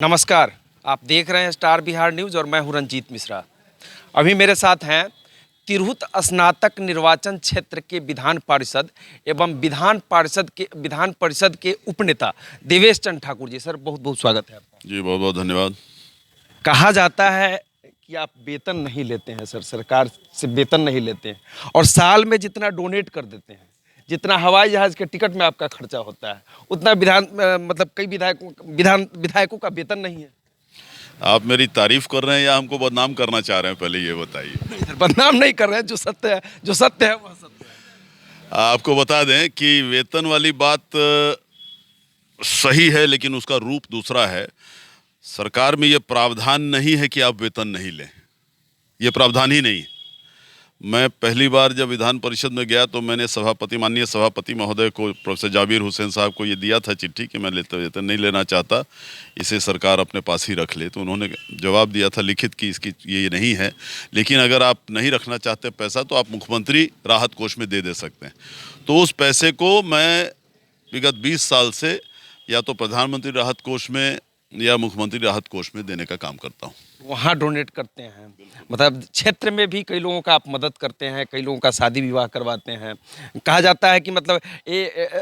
नमस्कार। आप देख रहे हैं स्टार बिहार न्यूज़ और मैं हूं रंजीत मिश्रा। अभी मेरे साथ हैं तिरहुत स्नातक निर्वाचन क्षेत्र के विधान पार्षद एवं विधान परिषद के उपनेता देवेश चंद ठाकुर जी। सर, बहुत बहुत स्वागत है आपका। जी बहुत बहुत धन्यवाद। कहा जाता है कि आप वेतन नहीं लेते हैं सर, सरकार से वेतन नहीं लेते हैं और साल में जितना डोनेट कर देते हैं, जितना हवाई जहाज़ के टिकट में आपका खर्चा होता है, उतना मतलब कई विधायकों का वेतन नहीं है। आप मेरी तारीफ कर रहे हैं या हमको बदनाम करना चाह रहे हैं, पहले ये बताइए। नहीं सर, बदनाम नहीं कर रहे हैं, जो सत्य है वह सत्य है। आपको बता दें कि वेतन वाली बात सही है, लेकिन उसका रूप दूसरा है। सरकार में ये प्रावधान नहीं है कि आप वेतन नहीं लें, ये प्रावधान ही नहीं है। मैं पहली बार जब विधान परिषद में गया तो मैंने माननीय सभापति महोदय को, प्रोफेसर जाबिर हुसैन साहब को ये दिया था चिट्ठी कि मैं वेतन नहीं लेना चाहता, इसे सरकार अपने पास ही रख ले। तो उन्होंने जवाब दिया था लिखित कि इसकी ये नहीं है, लेकिन अगर आप नहीं रखना चाहते पैसा तो आप मुख्यमंत्री राहत कोष में दे सकते हैं। तो उस पैसे को मैं विगत 20 साल से या तो प्रधानमंत्री राहत कोष में या मुख्यमंत्री राहत कोष में देने का काम करता हूँ। वहाँ डोनेट करते हैं, मतलब क्षेत्र में भी कई लोगों का आप मदद करते हैं, कई लोगों का शादी विवाह करवाते हैं। कहा जाता है कि मतलब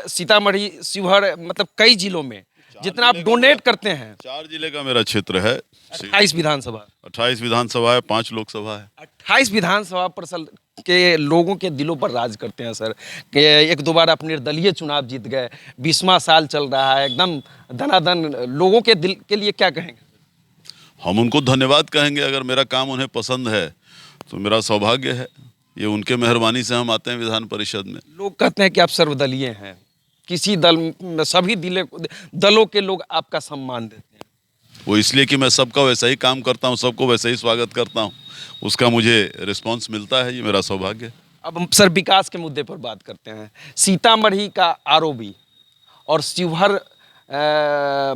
सीतामढ़ी, शिवहर, मतलब कई जिलों में जितना आप डोनेट करते हैं। 4 जिले का मेरा क्षेत्र है। 28 विधानसभा 28 विधानसभा है, 5 लोकसभा है। 28 विधानसभा परिषद के लोगों के दिलों पर राज करते हैं सर। कि एक दो बार आप निर्दलीय चुनाव जीत गए, 20वां साल चल रहा है, एकदम धनाधन लोगों के दिल के लिए क्या कहेंगे? हम उनको धन्यवाद कहेंगे। अगर मेरा काम उन्हें पसंद है तो मेरा सौभाग्य है, ये उनके मेहरबानी से हम आते हैं विधान परिषद में। लोग कहते हैं कि आप सर्वदलीय हैं, किसी दल, सभी दलों के लोग आपका सम्मान देते हैं। वो इसलिए कि मैं सबका वैसा ही काम करता हूँ, सबको वैसा ही स्वागत करता हूँ, उसका मुझे रिस्पांस मिलता है, ये मेरा सौभाग्य है। अब हम सर विकास के मुद्दे पर बात करते हैं। सीतामढ़ी का आरओबी और शिवहर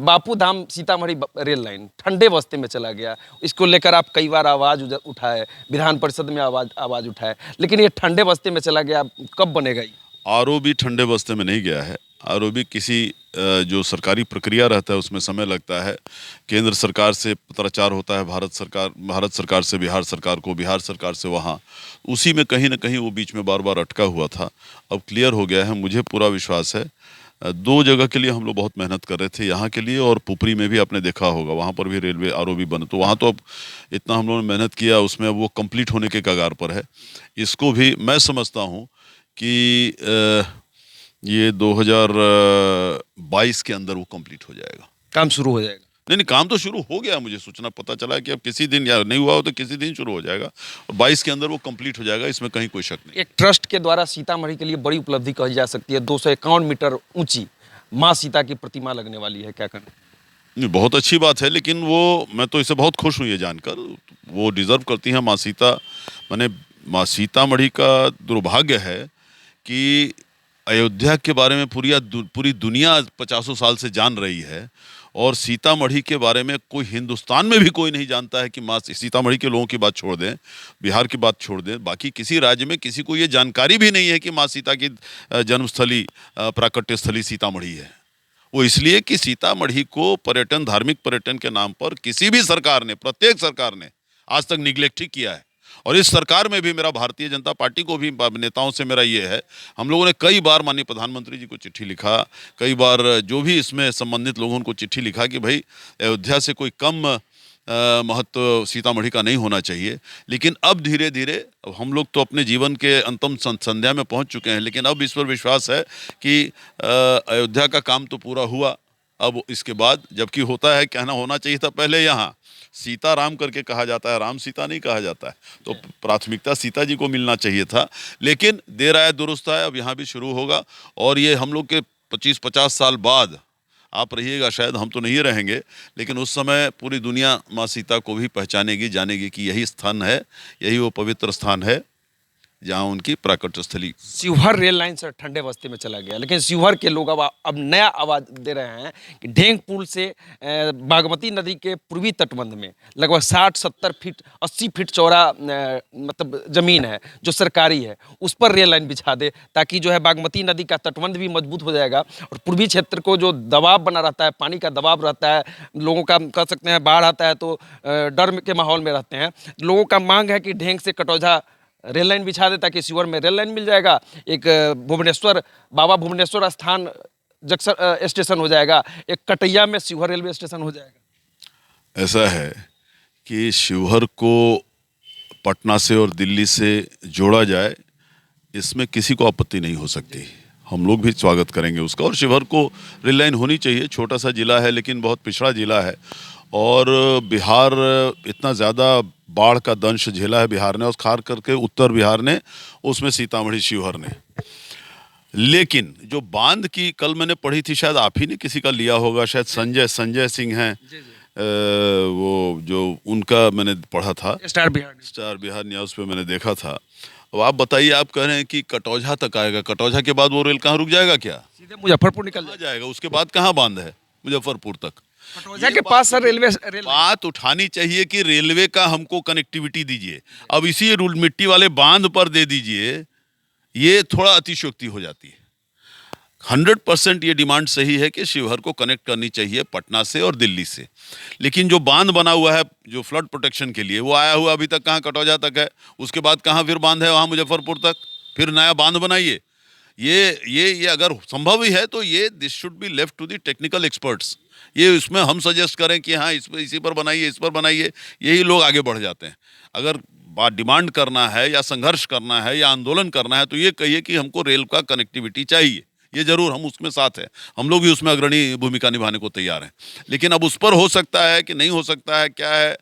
बापू धाम सीतामढ़ी रेल लाइन ठंडे बस्ते में चला गया। इसको लेकर आप कई बार आवाज़ उठाए, विधान परिषद में आवाज़ उठाए, लेकिन ये ठंडे बस्ते में चला गया। कब बनेगा ये? आरओबी ठंडे बस्ते में नहीं गया है। आरओबी किसी जो सरकारी प्रक्रिया रहता है उसमें समय लगता है। केंद्र सरकार से पत्राचार होता है, भारत सरकार से बिहार सरकार को, बिहार सरकार से वहाँ, उसी में कहीं ना कहीं वो बीच में बार बार अटका हुआ था। अब क्लियर हो गया है। मुझे पूरा विश्वास है। 2 जगह के लिए हम लोग बहुत मेहनत कर रहे थे, यहाँ के लिए और पुपरी में भी आपने देखा होगा, वहाँ पर भी रेलवे आरओबी बने। तो वहाँ तो अब इतना हम लोगों ने मेहनत किया, उसमें अब वो कंप्लीट होने के कगार पर है। इसको भी मैं समझता हूँ कि ये 2022 के अंदर वो कंप्लीट हो जाएगा, काम शुरू हो जाएगा। नहीं, काम तो शुरू हो गया। मुझे सूचना पता चला कि अब किसी दिन, या नहीं हुआ हो तो किसी दिन शुरू हो जाएगा, और 22 के अंदर वो कंप्लीट हो जाएगा, इसमें कहीं कोई शक नहीं। एक ट्रस्ट के द्वारा सीतामढ़ी के लिए बड़ी उपलब्धि कही जा सकती है। 251 मीटर ऊंची माँ सीता की प्रतिमा लगने वाली है, क्या करें? नहीं, बहुत अच्छी बात है, लेकिन वो, मैं तो इससे बहुत खुश हूँ ये जानकर। वो डिज़र्व करती हैं माँ सीता। माने माँ सीतामढ़ी का दुर्भाग्य है कि अयोध्या के बारे में पूरी दुनिया 50 साल से जान रही है, और सीतामढ़ी के बारे में कोई हिंदुस्तान में भी कोई नहीं जानता है कि माँ सीतामढ़ी के लोगों की बात छोड़ दें, बिहार की बात छोड़ दें, बाकी किसी राज्य में किसी को ये जानकारी भी नहीं है कि माँ सीता की जन्मस्थली, प्राकट्य स्थली सीतामढ़ी है। वो इसलिए कि सीतामढ़ी को पर्यटन, धार्मिक पर्यटन के नाम पर किसी भी सरकार ने, प्रत्येक सरकार ने आज तक निगलेक्ट ही किया है। और इस सरकार में भी मेरा, भारतीय जनता पार्टी को भी, नेताओं से मेरा ये है, हम लोगों ने कई बार माननीय प्रधानमंत्री जी को चिट्ठी लिखा, कई बार जो भी इसमें संबंधित लोगों को चिट्ठी लिखा कि भाई अयोध्या से कोई कम महत्व सीतामढ़ी का नहीं होना चाहिए। लेकिन अब धीरे धीरे, अब हम लोग तो अपने जीवन के अंतिम संध्या में पहुंच चुके हैं, लेकिन अब इस पर विश्वास है कि अयोध्या का काम तो पूरा हुआ। अब इसके बाद, जबकि होता है, कहना होना चाहिए था पहले यहाँ सीता राम करके कहा जाता है, राम सीता नहीं कहा जाता है, तो प्राथमिकता सीता जी को मिलना चाहिए था। लेकिन देर आए दुरुस्त आए, अब यहाँ भी शुरू होगा। और ये हम लोग के 25-50 साल बाद, आप रहिएगा, शायद हम तो नहीं रहेंगे, लेकिन उस समय पूरी दुनिया माँ सीता को भी पहचानेगी, जानेगी कि यही स्थान है, यही वो पवित्र स्थान है जहाँ उनकी प्राकट स्थली। शिवहर रेल लाइन से ठंडे बस्ती में चला गया, लेकिन शिवहर के लोग अब नया आवाज दे रहे हैं कि ढेंग पुल से बागमती नदी के पूर्वी तटबंध में लगभग 60-70 फीट 80 फीट चौड़ा मतलब जमीन है जो सरकारी है, उस पर रेल लाइन बिछा दे, ताकि जो है बागमती नदी का तटबंध भी मजबूत हो जाएगा और पूर्वी क्षेत्र को जो दबाव बना रहता है, पानी का दबाव रहता है, लोगों का कह सकते हैं बाढ़ आता है तो डर के माहौल में रहते हैं। लोगों का मांग है कि ढेंग से कटौझा रेल लाइन बिछा दे ताकि शिवहर में रेल लाइन मिल जाएगा, एक भुवनेश्वर बाबा भुवनेश्वर स्थान जंक्शन स्टेशन हो जाएगा, एक कटैया में शिवहर रेलवे स्टेशन हो जाएगा। ऐसा है कि शिवहर को पटना से और दिल्ली से जोड़ा जाए, इसमें किसी को आपत्ति नहीं हो सकती। हम लोग भी स्वागत करेंगे उसका, और शिवहर को रेल लाइन होनी चाहिए। छोटा सा जिला है लेकिन बहुत पिछड़ा जिला है, और बिहार इतना ज़्यादा बाढ़ का दंश झेला है बिहार ने, और खास करके उत्तर बिहार ने, उसमें सीतामढ़ी शिवहर ने। लेकिन जो बांध की कल मैंने पढ़ी थी, शायद आप ही ने किसी का लिया होगा, शायद संजय सिंह हैं, वो जो उनका मैंने पढ़ा था स्टार बिहार न्यूज़ पे मैंने देखा था। अब आप बताइए, आप कह रहे हैं कि कटौझा तक आएगा, कटौझा के बाद वो रेल कहाँ रुक जाएगा? क्या सीधे मुजफ्फरपुर निकल जाएगा? उसके बाद कहाँ बांध है? मुजफ्फरपुर तक। कटौझा के पास सर रेल बात उठानी चाहिए कि रेलवे का हमको कनेक्टिविटी दीजिए। अब इसी रूल मिट्टी वाले बांध पर दे दीजिए, ये थोड़ा अतिशयोक्ति हो जाती है। 100% ये डिमांड सही है कि शिवहर को कनेक्ट करनी चाहिए पटना से और दिल्ली से, लेकिन जो बांध बना हुआ है जो फ्लड प्रोटेक्शन के लिए, वो आया हुआ अभी तक कहाँ? कटौझा तक है। उसके बाद कहाँ फिर बांध है? वहाँ मुजफ्फरपुर तक। फिर नया बांध बनाइए। ये अगर संभव ही है तो ये this should be left to the technical experts. ये इसमें हम सजेस्ट करें कि हाँ इसी पर बनाइए, इस पर बनाइए, यही लोग आगे बढ़ जाते हैं। अगर बात डिमांड करना है या संघर्ष करना है या आंदोलन करना है तो ये कहिए कि हमको रेल का कनेक्टिविटी चाहिए। ये जरूर हम उसमें साथ हैं, हम लोग भी उसमें अग्रणी भूमिका निभाने को तैयार हैं। लेकिन अब उस पर हो सकता है कि नहीं हो सकता है, क्या है,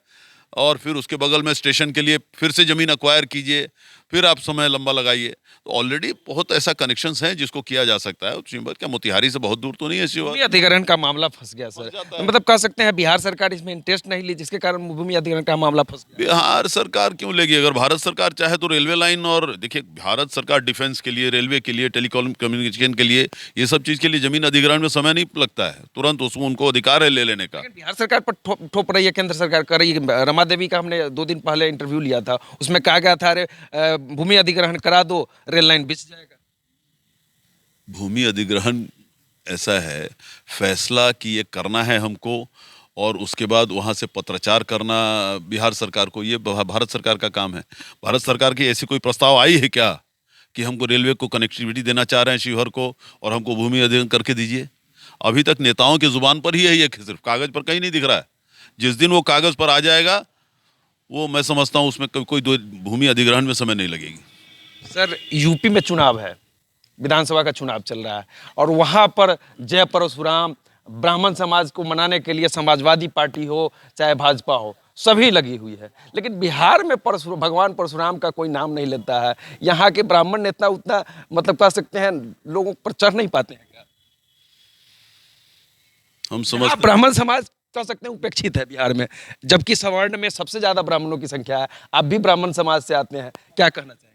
और फिर उसके बगल में स्टेशन के लिए फिर से ज़मीन एक्वायर कीजिए, फिर आप समय लंबा लगाइए। तो ऑलरेडी बहुत ऐसा कनेक्शंस हैं जिसको किया जा सकता है। शिवहर क्या मोतिहारी से बहुत दूर तो नहीं है शिवहर। भूमि अधिग्रहण का मामला फंस गया सर, मतलब कह सकते हैं बिहार सरकार इसमें इंटरेस्ट नहीं ली, जिसके कारण भूमि अधिग्रहण का मामला फंस गया। बिहार सरकार क्यों लेगी? अगर भारत सरकार चाहे तो रेलवे लाइन, और देखिए भारत सरकार डिफेंस के लिए, रेलवे के लिए, टेलीकॉम कम्युनिकेशन के लिए, ये सब चीज़ के लिए जमीन अधिग्रहण में समय नहीं लगता है, तुरंत उसमें उनको अधिकार है ले लेने का। बिहार सरकार पर ठोप रही है, केंद्र सरकार कर रही है। रमा देवी का हमने 2 दिन पहले इंटरव्यू लिया था, उसमें कहा गया था अरे भूमि अधिग्रहण करा दो, रेल लाइन बिछ जाएगा। भूमि अधिग्रहण ऐसा है, फैसला कि ये करना है हमको, और उसके बाद वहाँ से पत्राचार करना बिहार सरकार को, ये भारत सरकार का काम है। भारत सरकार की ऐसी कोई प्रस्ताव आई है क्या कि हमको रेलवे को कनेक्टिविटी देना चाह रहे हैं शिवहर को, और हमको भूमि अधिग्रहण करके दीजिए? अभी तक नेताओं की जुबान पर ही है, ये सिर्फ कागज पर कहीं नहीं दिख रहा है। जिस दिन वो कागज पर आ जाएगा, वो मैं समझता हूँ उसमें कोई भूमि अधिग्रहण में समय नहीं लगेगी। सर यूपी में चुनाव है, विधानसभा का चुनाव चल रहा है, और वहाँ पर जय परशुराम ब्राह्मण समाज को मनाने के लिए समाजवादी पार्टी हो चाहे भाजपा हो, सभी लगी हुई है। लेकिन बिहार में भगवान परशुराम का कोई नाम नहीं लेता है। यहाँ के ब्राह्मण नेता उतना मतलब कह सकते हैं लोगों पर चढ़ नहीं पाते हैं। हम समझ ब्राह्मण समाज कह सकते हैं उपेक्षित है बिहार में, जबकि सवर्ण में सबसे ज्यादा ब्राह्मणों की संख्या है। आप भी ब्राह्मण समाज से आते हैं, क्या कहना चाहेंगे?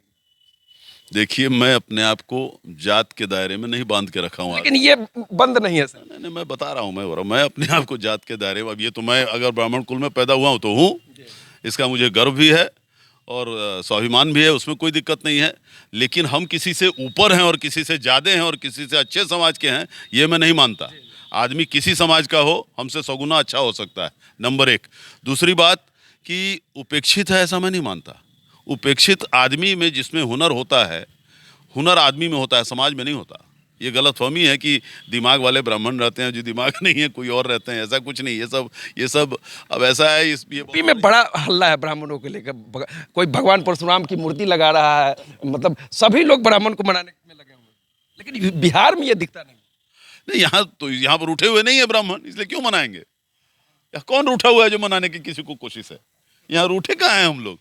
देखिए, मैं अपने आप को जात के दायरे में नहीं बांध के रखा हूँ, लेकिन ये बंद नहीं है सर। नहीं, मैं बता रहा हूँ, मैं अपने आप को जात के दायरे में, अब ये तो मैं अगर ब्राह्मण कुल में पैदा हुआ हूँ तो हूँ, इसका मुझे गर्व भी है और स्वाभिमान भी है, उसमें कोई दिक्कत नहीं है। लेकिन हम किसी से ऊपर हैं और किसी से ज़्यादा हैं और किसी से अच्छे समाज के हैं, ये मैं नहीं मानता। आदमी किसी समाज का हो, हमसे 100 गुना अच्छा हो सकता है, नंबर 1। दूसरी बात कि उपेक्षित है, ऐसा मैं नहीं मानता। उपेक्षित आदमी में जिसमें हुनर होता है, हुनर आदमी में होता है, समाज में नहीं होता। ये गलतफहमी है कि दिमाग वाले ब्राह्मण रहते हैं, जो दिमाग नहीं है कोई और रहते हैं, ऐसा कुछ नहीं। ये सब अब ऐसा है, यूपी में बड़ा हल्ला है ब्राह्मणों को लेकर। कोई भगवान परशुराम की मूर्ति लगा रहा है, मतलब सभी लोग ब्राह्मण को मनाने में लगे हुए हैं, लेकिन बिहार में ये दिखता नहीं। यहाँ पर उठे हुए नहीं है ब्राह्मण, इसलिए क्यों मनाएंगे? कौन रूठा हुआ है जो मनाने की किसी को कोशिश है? यहाँ रूठे कहाँ हैं हम लोग?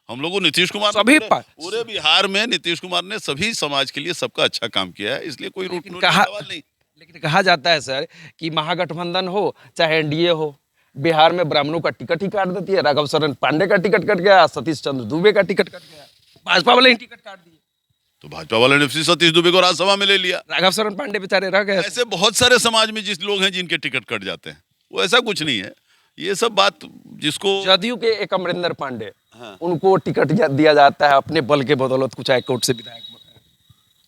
हम लोगों को नीतीश कुमार, सभी पूरे बिहार में नीतीश कुमार ने सभी समाज के लिए सबका अच्छा काम किया है, इसलिए कोई सवाल नहीं। लेकिन कहा जाता है सर कि महागठबंधन हो चाहे एनडीए हो, बिहार में ब्राह्मणों का टिकट ही काट देती है। राघव शरण पांडे का टिकट कट गया, सतीश चंद्र दुबे का टिकट कट गया। भाजपा वाले ही टिकट काट दिए। तो भाजपा वाले ने फिर सतीश दुबे को राज्यसभा में ले लिया। राघव शरण पांडे बेचारे रह गए। ऐसे बहुत सारे समाज में जिस लोग हैं जिनके टिकट कट जाते हैं, वो ऐसा कुछ नहीं है। ये सब बात जिसको जदयू के एक अमरिंदर पांडे, उनको टिकट दिया जाता है अपने बल के बदौलत, कुछ हाईकोर्ट से विधायक बने।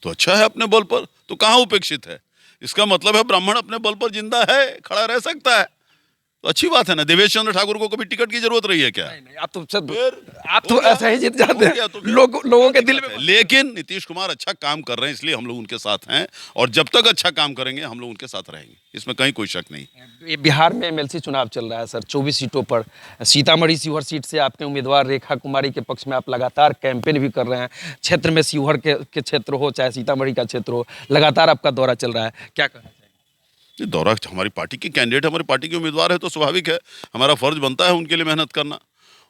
तो अच्छा है अपने बल पर, तो कहाँ उपेक्षित है? इसका मतलब है ब्राह्मण अपने बल पर जिंदा है, खड़ा रह सकता है, तो अच्छी बात है ना। देवेश चंद्र ठाकुर को कभी टिकट की जरूरत रही है क्या? नहीं, आप तो सब फिर आप तो हो गया, ऐसा ही जीत जाते हो हैं। गया तो फिर लोगों के दिल में। लेकिन नीतीश कुमार अच्छा काम कर रहे हैं, इसलिए हम लोग उनके साथ हैं, और जब तक अच्छा काम करेंगे हम लोग उनके साथ रहेंगे, इसमें कहीं कोई शक नहीं। ये बिहार में एमएलसी चुनाव चल रहा है सर, 24 सीटों पर। सीतामढ़ी शिवहर सीट से आपके उम्मीदवार रेखा कुमारी के पक्ष में आप लगातार कैंपेन भी कर रहे हैं। क्षेत्र में शिवहर के क्षेत्र हो चाहे सीतामढ़ी का क्षेत्र हो, लगातार आपका दौरा चल रहा है, क्या कहना चाहिए? ये दौरा हमारी पार्टी की कैंडिडेट, हमारी पार्टी के उम्मीदवार है, तो स्वाभाविक है हमारा फर्ज बनता है उनके लिए मेहनत करना।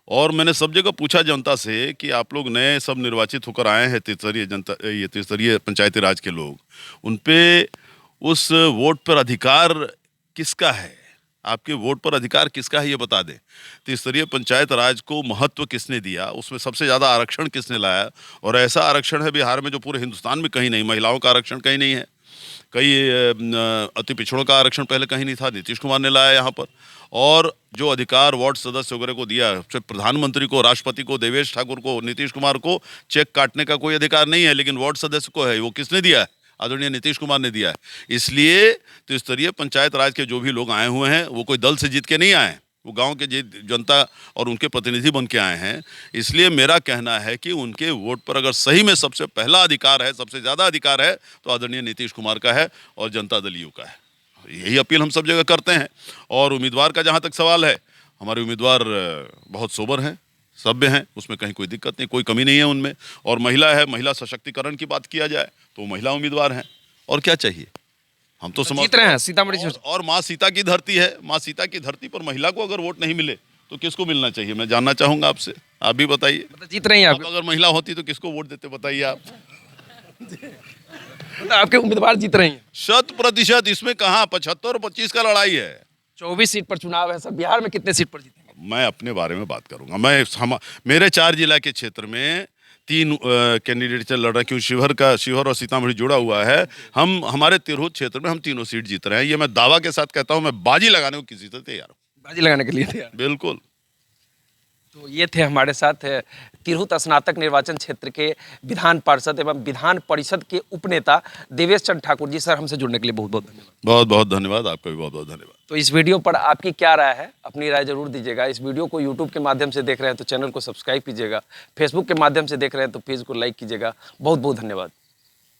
और मैंने सब जगह पूछा जनता से कि आप लोग नए सब निर्वाचित होकर आए हैं, त्रिस्तरीय पंचायती राज के लोग, उन पे उस वोट पर अधिकार किसका है, आपके वोट पर अधिकार किसका है, ये बता दें। त्रिस्तरीय पंचायत राज को महत्व किसने दिया, उसमें सबसे ज़्यादा आरक्षण किसने लाया, और ऐसा आरक्षण है बिहार में जो पूरे हिंदुस्तान में कहीं नहीं। महिलाओं का आरक्षण कहीं नहीं है, कई अति पिछड़ों का आरक्षण पहले कहीं नहीं था, नीतीश कुमार ने लाया यहाँ पर। और जो अधिकार वार्ड सदस्य वगैरह को दिया, चाहे प्रधानमंत्री को, राष्ट्रपति को, देवेश ठाकुर को, नीतीश कुमार को चेक काटने का कोई अधिकार नहीं है, लेकिन वार्ड सदस्य को है। वो किसने दिया है? आदरणीय नीतीश कुमार ने दिया है। इसलिए त्रिस्तरीय पंचायत राज के जो भी लोग आए हुए हैं, वो कोई दल से जीत के नहीं आए, वो गांव के जनता और उनके प्रतिनिधि बन के आए हैं। इसलिए मेरा कहना है कि उनके वोट पर अगर सही में सबसे पहला अधिकार है, सबसे ज़्यादा अधिकार है, तो आदरणीय नीतीश कुमार का है और जनता दल यू का है। यही अपील हम सब जगह करते हैं। और उम्मीदवार का जहाँ तक सवाल है, हमारे उम्मीदवार बहुत सोबर हैं, सभ्य हैं, उसमें कहीं कोई दिक्कत नहीं, कोई कमी नहीं है उनमें। और महिला है, महिला सशक्तिकरण की बात किया जाए तो महिला उम्मीदवार हैं, और क्या चाहिए? हम तो जीत रहे हैं सीतामढ़ी से। और माँ सीता की धरती है, माँ सीता की धरती पर महिला को अगर वोट नहीं मिले तो किसको मिलना चाहिए? मैं जानना चाहूंगा आपसे, आप भी बताइए। मतलब जीत रही हैं आप? अगर महिला होती तो किसको वोट देते, बताइए आप। मतलब आपके उम्मीदवार जीत रही हैं 100%। इसमें कहाँ 75 और 25 का लड़ाई है। 24 सीट पर चुनाव है सर, बिहार में कितने सीट पर जीतेंगे? मैं अपने बारे में बात करूंगा। मेरे 4 जिला के क्षेत्र में 3 कैंडिडेट चल रहे हैं, क्योंकि शिवहर और सीतामढ़ी जुड़ा हुआ है। हमारे तिरहुत क्षेत्र में हम तीनों सीट जीत रहे हैं। ये मैं दावा के साथ कहता हूं, मैं बाजी लगाने को किसी से तैयार हूं। बाजी लगाने के लिए तैयार? बिल्कुल। तो ये थे हमारे साथ तिरहुत स्नातक निर्वाचन क्षेत्र के विधान पार्षद एवं विधान परिषद के उपनेता देवेश चंद्र ठाकुर जी। सर, हमसे जुड़ने के लिए बहुत बहुत धन्यवाद। बहुत बहुत धन्यवाद, आपका भी बहुत बहुत धन्यवाद। तो इस वीडियो पर आपकी क्या राय है, अपनी राय जरूर दीजिएगा। इस वीडियो को यूट्यूब के माध्यम से देख रहे हैं तो चैनल को सब्सक्राइब कीजिएगा, फेसबुक के माध्यम से देख रहे हैं तो पेज को लाइक कीजिएगा। बहुत बहुत धन्यवाद।